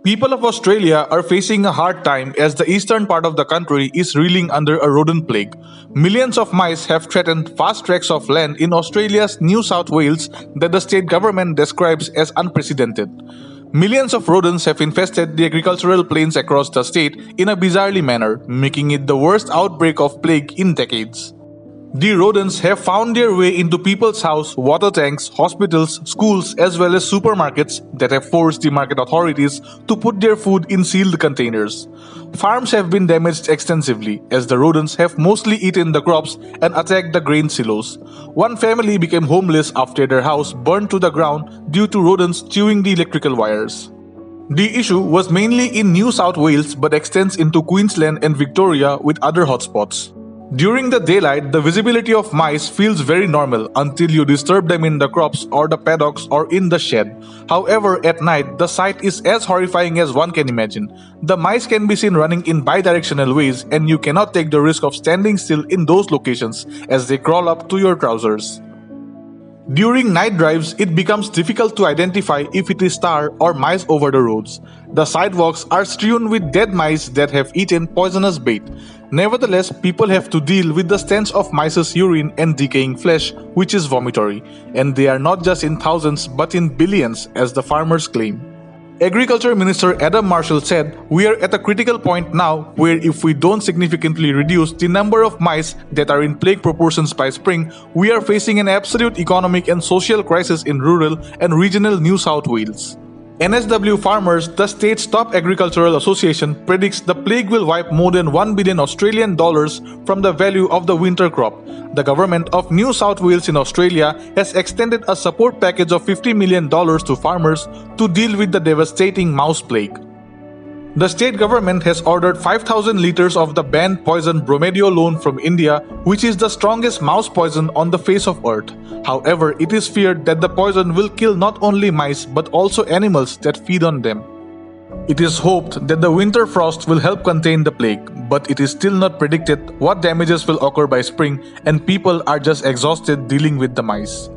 People of Australia are facing a hard time as the eastern part of the country is reeling under a rodent plague. Millions of mice have threatened vast tracts of land in Australia's New South Wales that the state government describes as unprecedented. Millions of rodents have infested the agricultural plains across the state in a bizarre manner, making it the worst outbreak of plague in decades. The rodents have found their way into people's houses, water tanks, hospitals, schools, as well as supermarkets that have forced the market authorities to put their food in sealed containers. Farms have been damaged extensively as the rodents have mostly eaten the crops and attacked the grain silos. One family became homeless after their house burned to the ground due to rodents chewing the electrical wires. The issue was mainly in New South Wales but extends into Queensland and Victoria with other hotspots. During the daylight, the visibility of mice feels very normal until you disturb them in the crops or the paddocks or in the shed. However, at night, the sight is as horrifying as one can imagine. The mice can be seen running in bi-directional ways and you cannot take the risk of standing still in those locations as they crawl up to your trousers. During night drives, it becomes difficult to identify if it is tar or mice over the roads. The sidewalks are strewn with dead mice that have eaten poisonous bait. Nevertheless, people have to deal with the stench of mice's urine and decaying flesh, which is vomitory. And they are not just in thousands but in billions, as the farmers claim. Agriculture Minister Adam Marshall said, "We are at a critical point now where if we don't significantly reduce the number of mice that are in plague proportions by spring, we are facing an absolute economic and social crisis in rural and regional New South Wales." NSW Farmers, the state's top agricultural association, predicts the plague will wipe more than $1 billion Australian dollars from the value of the winter crop. The government of New South Wales in Australia has extended a support package of $50 million to farmers to deal with the devastating mouse plague. The state government has ordered 5,000 liters of the banned poison bromeliolone from India, which is the strongest mouse poison on the face of Earth. However, it is feared that the poison will kill not only mice but also animals that feed on them. It is hoped that the winter frost will help contain the plague, but it is still not predicted what damages will occur by spring, and people are just exhausted dealing with the mice.